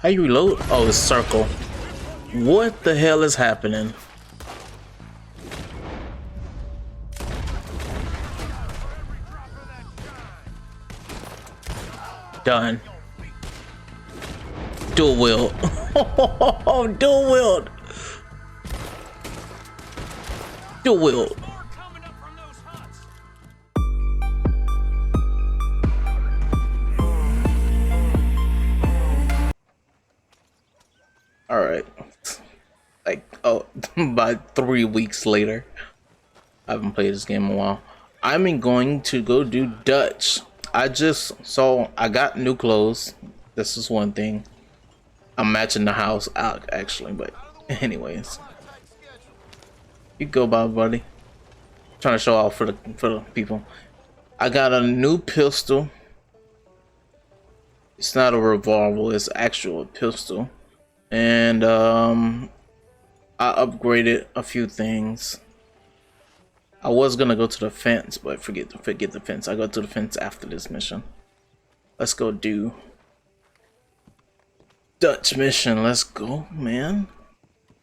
How you reload? Oh, it's circle. What the hell is happening? Done. Dual wield. Oh, dual wield. Dual wield. All right. Like, oh, by 3 weeks later, I haven't played this game in a while. I'm going to go do Dutch. I got new clothes. This is one thing. I'm matching the house out actually, but anyways, you go, Bob, buddy. Trying to show off for the people. I got a new pistol. It's not a revolver. It's actual pistol, and I upgraded a few things. I was gonna go to the fence, but forget the fence. I go to the fence after this mission. Let's go do Dutch mission. Let's go, man.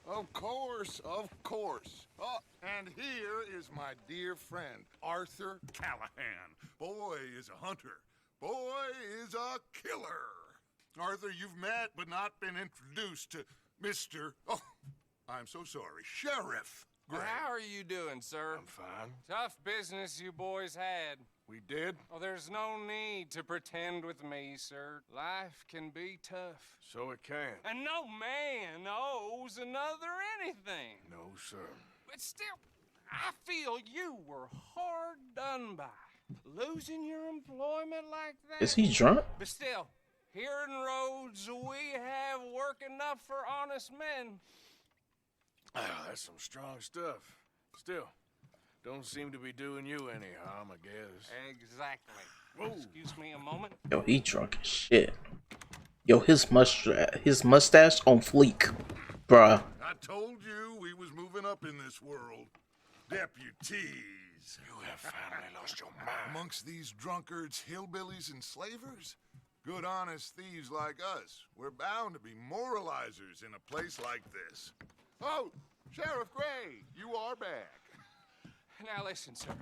Of course, of course. Oh, and here is my dear friend, Arthur Callahan. Boy is a hunter. Boy is a killer. Arthur, you've met but not been introduced to Mr. Oh, I'm so sorry, Sheriff Gray. How are you doing, sir? I'm fine. Tough business you boys had. We did? Oh, there's no need to pretend with me, sir. Life can be tough. So it can. And no man owes another anything. No, sir. But still, I feel you were hard done by. Losing your employment like that. Is he drunk? But still, here in Rhodes, we have work enough for honest men. Ah, that's some strong stuff. Still, don't seem to be doing you any harm, I guess. Exactly. Whoa. Excuse me a moment. Yo, he drunk as shit. Yo, his mustache on fleek, bruh. I told you we was moving up in this world. Deputies. You have finally lost your mind. Amongst these drunkards, hillbillies, and slavers? Good honest thieves like us. We're bound to be moralizers in a place like this. Oh, Sheriff Gray, you are back. Now listen, sir.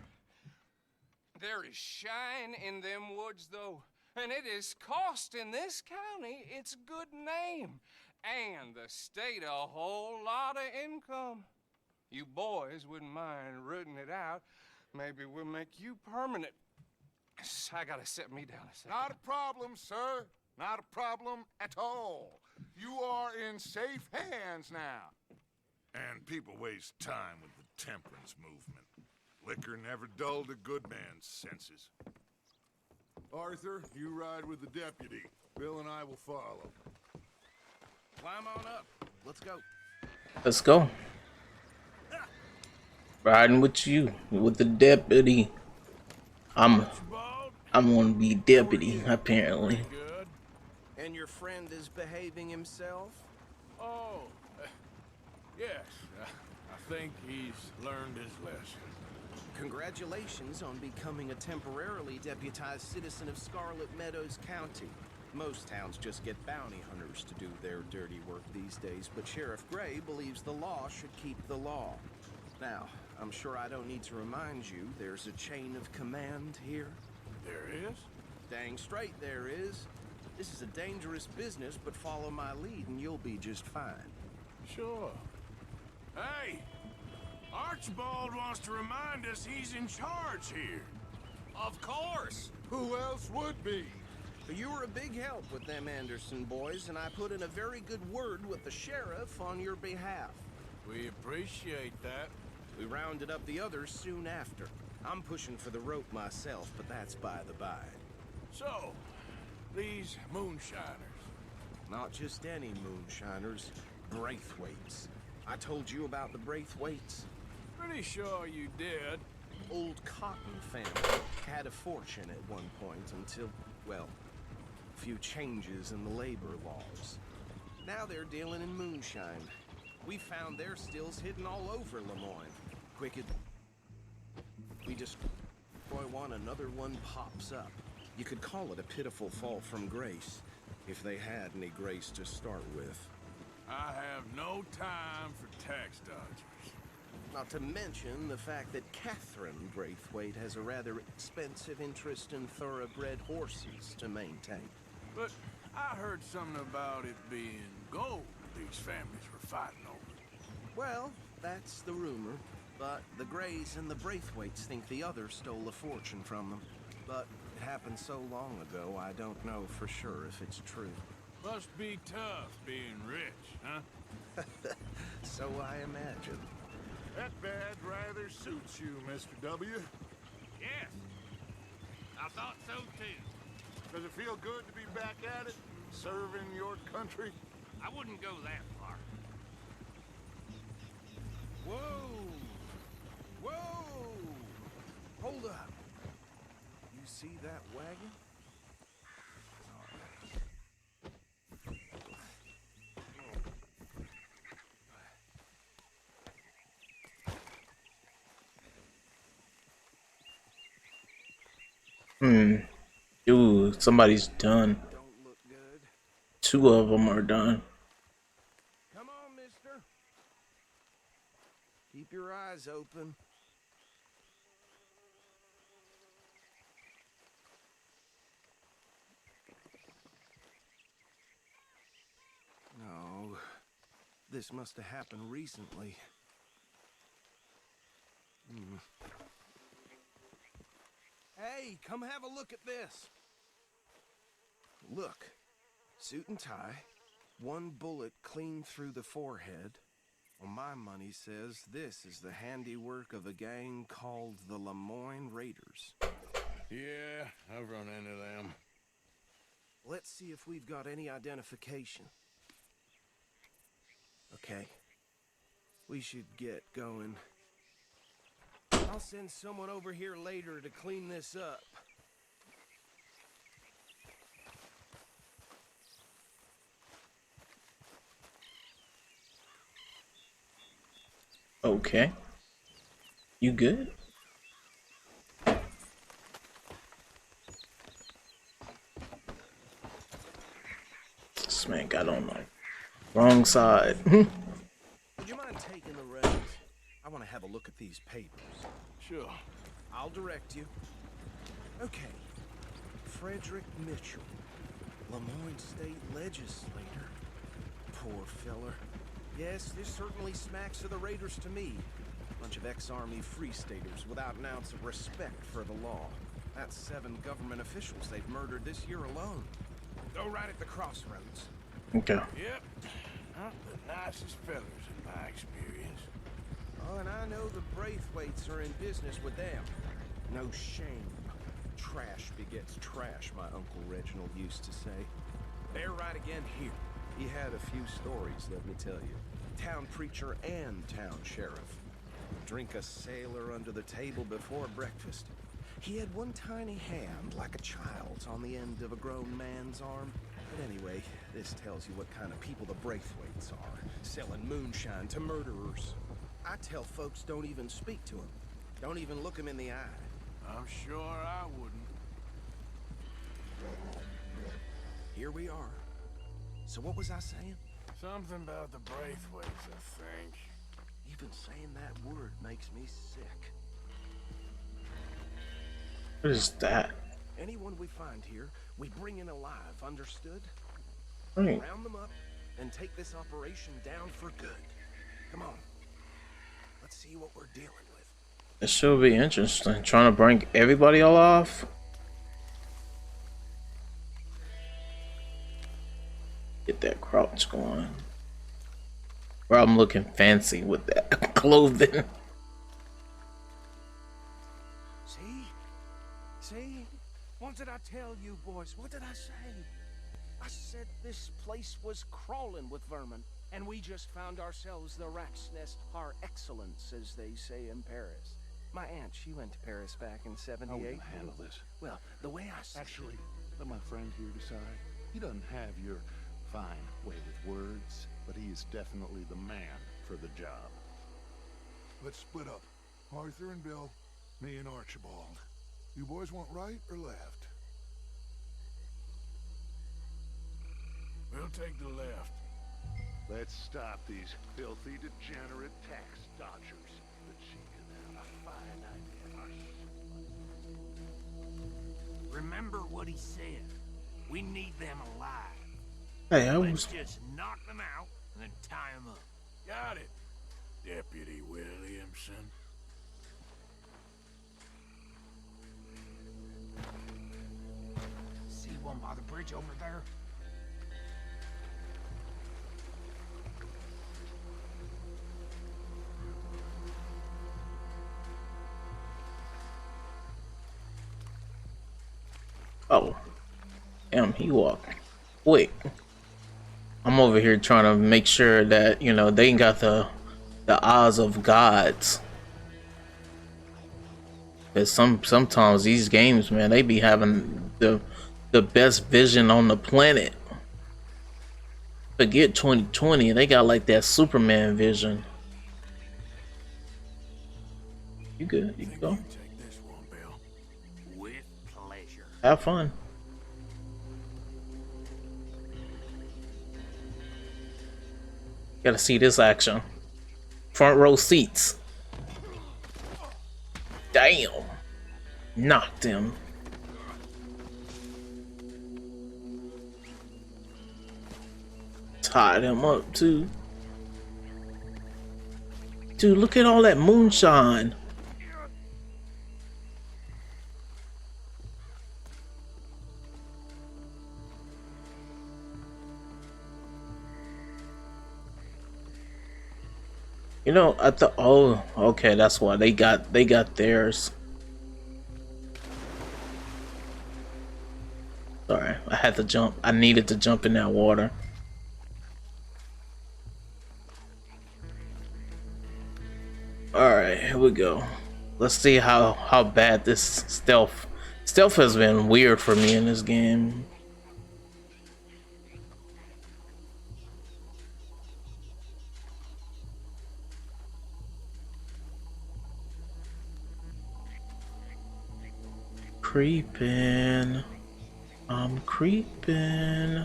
There is shine in them woods, though, and it is costing this county its good name and the state a whole lot of income. You boys wouldn't mind rooting it out. Maybe we'll make you permanent. I gotta sit me down a second. Not a problem, sir. Not a problem at all. You are in safe hands now. And people waste time with the temperance movement. Liquor never dulled a good man's senses. Arthur, you ride with the deputy. Bill and I will follow. Climb on up. Let's go. Let's go. Riding with you, with the deputy. I'm gonna be deputy, apparently. Good. And your friend is behaving himself? Oh, yes. I think he's learned his lesson. Congratulations on becoming a temporarily deputized citizen of Scarlet Meadows County. Most towns just get bounty hunters to do their dirty work these days, but Sheriff Gray believes the law should keep the law. Now, I'm sure I don't need to remind you there's a chain of command here. There is? Dang straight there is. This is a dangerous business, but follow my lead and you'll be just fine. Sure. Hey! Archibald wants to remind us he's in charge here. Of course. Who else would be? You were a big help with them Anderson boys, and I put in a very good word with the sheriff on your behalf. We appreciate that. We rounded up the others soon after. I'm pushing for the rope myself, but that's by the by. So, these moonshiners. Not just any moonshiners, Braithwaites. I told you about the Braithwaites. Pretty sure you did. Old Cotton family had a fortune at one point until, well, a few changes in the labor laws. Now they're dealing in moonshine. We found their stills hidden all over Lemoyne. We destroy one, another one pops up. You could call it a pitiful fall from grace. if they had any grace to start with. I have no time for tax dodgers. Not to mention the fact that Catherine Braithwaite has a rather expensive interest in thoroughbred horses to maintain. But I heard something about it being gold these families were fighting over. Well, that's the rumor. But the Greys and the Braithwaites think the others stole a fortune from them. But it happened so long ago, I don't know for sure if it's true. Must be tough being rich, huh? So I imagine. That bad rather suits you, Mr. W. Yes. I thought so too. Does it feel good to be back at it, serving your country? I wouldn't go that far. Whoa! Whoa! Hold up. You see that wagon? Dude, somebody's done. Don't look good. 2 of them are done. Come on, mister. Keep your eyes open. No. This must have happened recently. Hey, come have a look at this. Look. Suit and tie. 1 bullet clean through the forehead. Well, my money says this is the handiwork of a gang called the Lemoyne Raiders. Yeah, I've run into them. Let's see if we've got any identification. Okay. We should get going. I'll send someone over here later to clean this up. Okay. You good? This man got on the wrong side. Would you mind taking the reins? I want to have a look at these papers. Sure. I'll direct you. Okay. Frederick Mitchell, Lemoyne State Legislator. Poor feller. Yes, this certainly smacks of the Raiders to me. Bunch of ex-Army Free Staters without an ounce of respect for the law. That's 7 government officials they've murdered this year alone. Go right at the crossroads. Okay. Yep. Not the nicest fellers in my experience. Oh, and I know the Braithwaites are in business with them. No shame. Trash begets trash, my Uncle Reginald used to say. They're right again here. He had a few stories, let me tell you. Town preacher and town sheriff. Drink a sailor under the table before breakfast. He had one tiny hand, like a child's, on the end of a grown man's arm. But anyway, this tells you what kind of people the Braithwaites are. Selling moonshine to murderers. I tell folks don't even speak to them. Don't even look them in the eye. I'm sure I wouldn't. Here we are. So what was I saying? Something about the Braithwaites, I think. Even saying that word makes me sick. What is that? Anyone we find here, we bring in alive, understood? Right. Round them up and take this operation down for good. Come on. Let's see what we're dealing with. It should be interesting. Trying to bring everybody all off. Get that crouch going. Bro, I'm looking fancy with that clothing. See? What did I tell you, boys? What did I say? I said this place was crawling with vermin, and we just found ourselves the rat's nest par excellence, as they say in Paris. My aunt, she went to Paris back in '78. How are we gonna handle this? Well, the way I see Actually, let my friend here decide. He doesn't have your fine way with words, but he is definitely the man for the job. Let's split up. Arthur and Bill, me and Archibald. You boys want right or left? We'll take the left. Let's stop these filthy, degenerate tax dodgers. The chief can have a fine idea. Remember what he said. We need them alive. Hey, I Let's was. just knock them out and then tie them up. Got it, Deputy Williamson. See one by the bridge over there? Oh, damn, he walked. Wait, I'm over here trying to make sure that they ain't got the eyes of gods. Cause sometimes these games, man, they be having the best vision on the planet. Forget 2020, they got like that Superman vision. You good? You can go. Take this one, Bill. With pleasure. Have fun. Gotta see this action. Front row seats. Damn. Knocked him. Tied him up too. Dude, look at all that moonshine. I thought, oh, okay, that's why they got theirs. Sorry, I had to jump. I needed to jump in that water. All right, here we go. Let's see how bad this stealth has been weird for me in this game. Creeping. I'm creeping.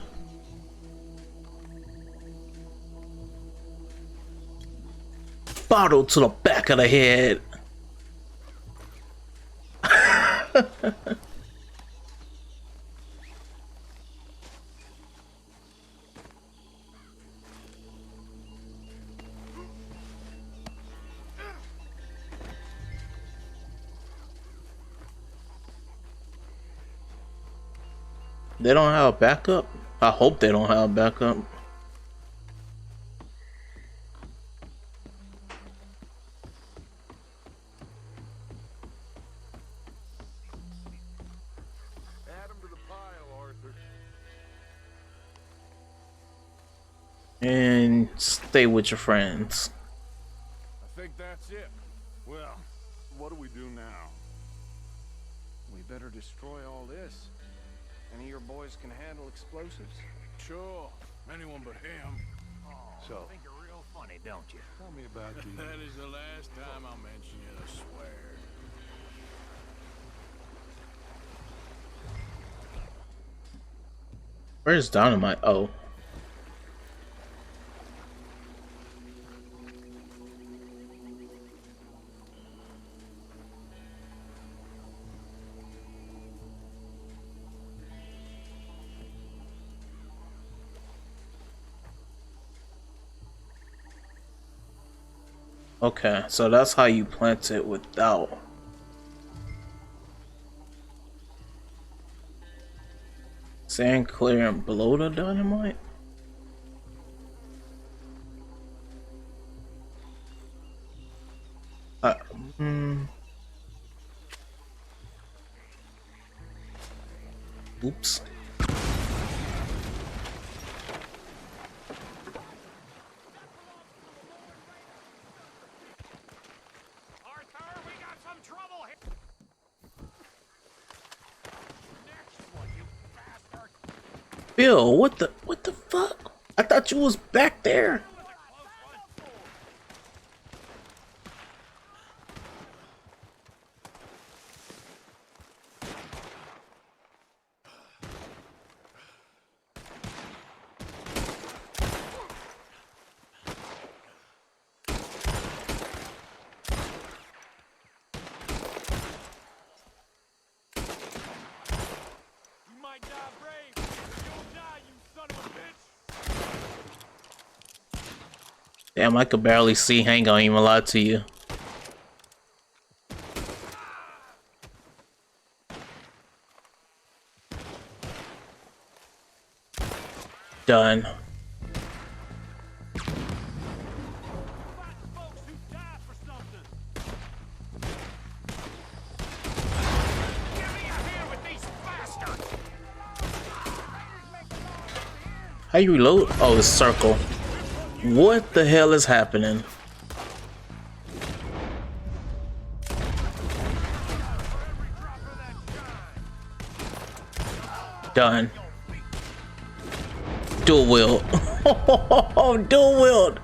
Bottle to the back of the head. They don't have a backup? I hope they don't have a backup. Add 'em to the pile, Arthur. And stay with your friends. I think that's it. Well, what do we do now? We better destroy all this. Any of your boys can handle explosives? Sure, anyone but him. So, I think you're real funny, don't you? tell me about the... That is the last time I'll mention it, I swear. Where's Dynamite? Oh. Okay, so that's how you plant it without. Sand clear and below the dynamite? Hmm. Oops. Arthur, we got some trouble here. Next one, you bastard. Bill, what the fuck? I thought you was back there. Damn, I could barely see. I ain't gonna even lie to you. Done. How you reload? Oh, it's circle. What the hell is happening? Done. Dual wield. Oh, dual wield.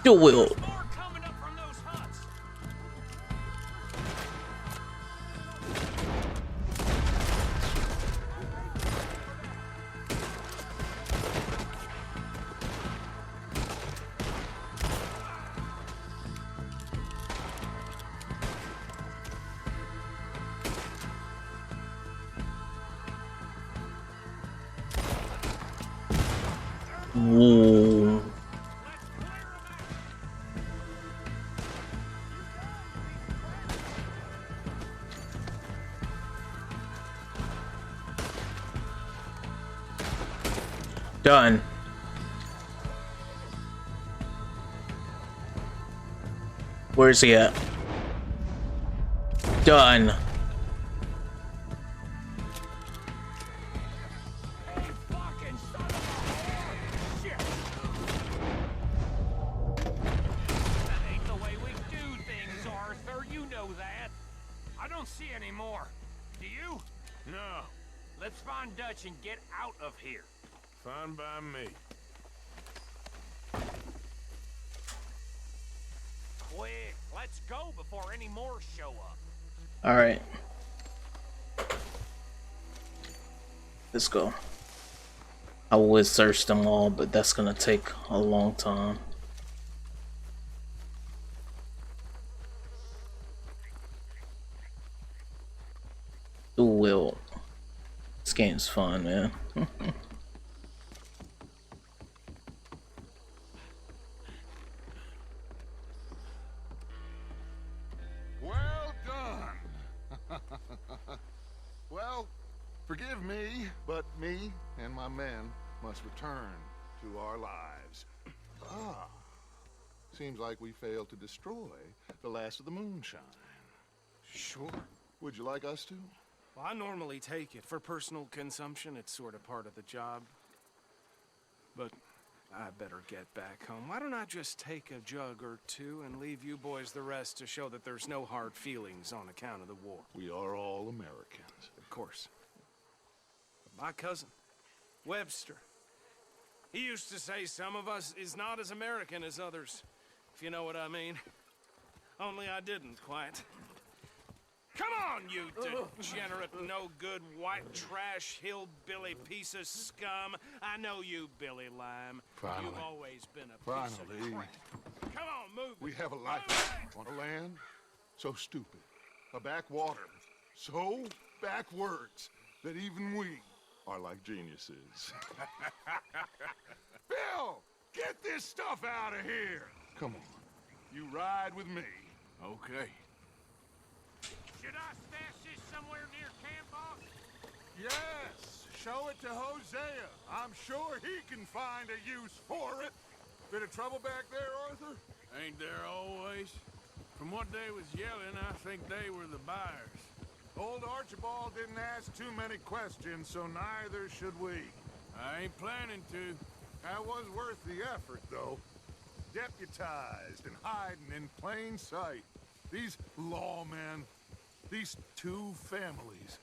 Dual wield. Whoa. Done. Where's he at? Done. Let's find Dutch and get out of here. Fine by me. Quick, let's go before any more show up. All right. Let's go. I would search them all, but that's gonna take a long time. Dual wield. This game's fun, man. Well done. Well, forgive me, but me and my men must return to our lives. Ah, seems like we failed to destroy the last of the moonshine. Sure. Would you like us to? Well, I normally take it. For personal consumption, it's sort of part of the job. But I better get back home. Why don't I just take a jug or two and leave you boys the rest to show that there's no hard feelings on account of the war? We are all Americans. Of course. But my cousin, Webster, he used to say some of us is not as American as others, if you know what I mean. Only I didn't quite. Come on, you degenerate, no-good, white trash, hillbilly piece of scum. I know you, Billy Lime. Finally. You've always been a piece Finally. of crap. Come on, move it. We have a life on a land so stupid, a backwater so backwards that even we are like geniuses. Bill, get this stuff out of here. Come on, you ride with me. Okay. Should I stash this somewhere near camp, boss? Yes, show it to Hosea. I'm sure he can find a use for it. Bit of trouble back there, Arthur? Ain't there always? From what they was yelling, I think they were the buyers. Old Archibald didn't ask too many questions, so neither should we. I ain't planning to. That was worth the effort, though. Deputized and hiding in plain sight. These lawmen, these two families.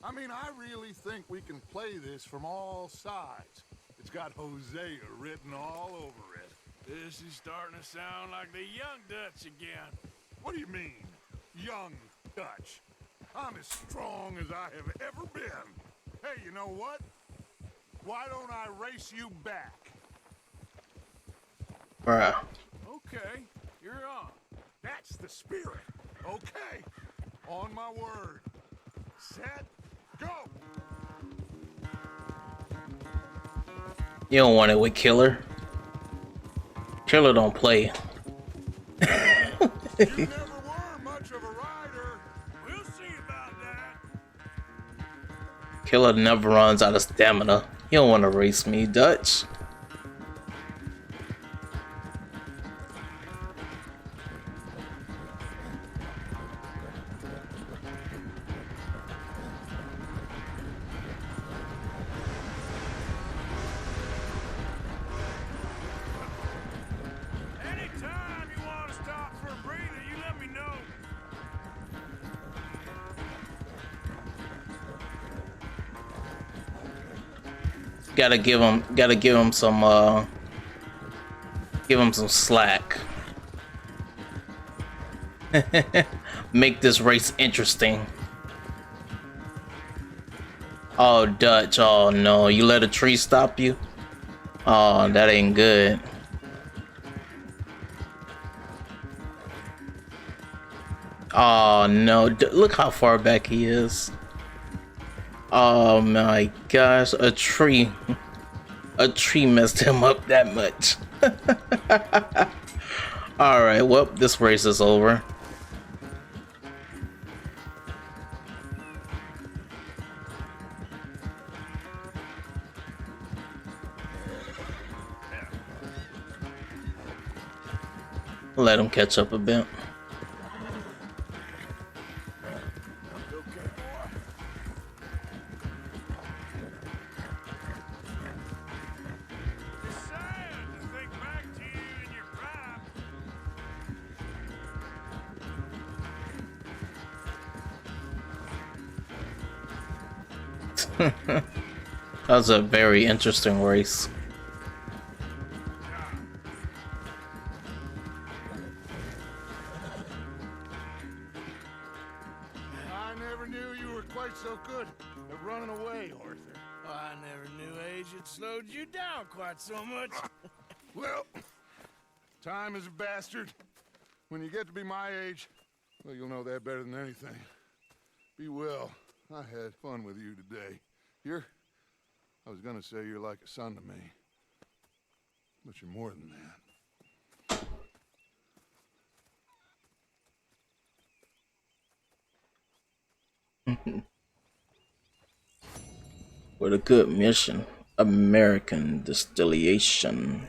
I mean, I really think we can play this from all sides. It's got Hosea written all over it. This is starting to sound like the young Dutch again. What do you mean, young Dutch? I'm as strong as I have ever been. Hey, you know what? Why don't I race you back? Bruh. Okay, you're on. That's the spirit. Okay. On my word. Set. Go. You don't want it with Killer. Killer don't play. You never were much of a rider. We'll see about that. Killer never runs out of stamina. You don't want to race me, Dutch. Anytime you want to stop for a breather, you let me know. Gotta give him some slack. Make this race interesting. Oh, Dutch. Oh no, you let a tree stop you? Oh, that ain't good. Oh no, look how far back he is. Oh my gosh, a tree messed him up that much. All right, well, this race is over. Let him catch up a bit. It's sad to think back to you in your prime. That was a very interesting race. I never knew you were quite so good at running away, Arthur. I never knew age had slowed you down quite so much. Well, time is a bastard. When you get to be my age, well, you'll know that better than anything. Be well. I had fun with you today. I was gonna say you're like a son to me, but you're more than that. With a good mission, American distillation.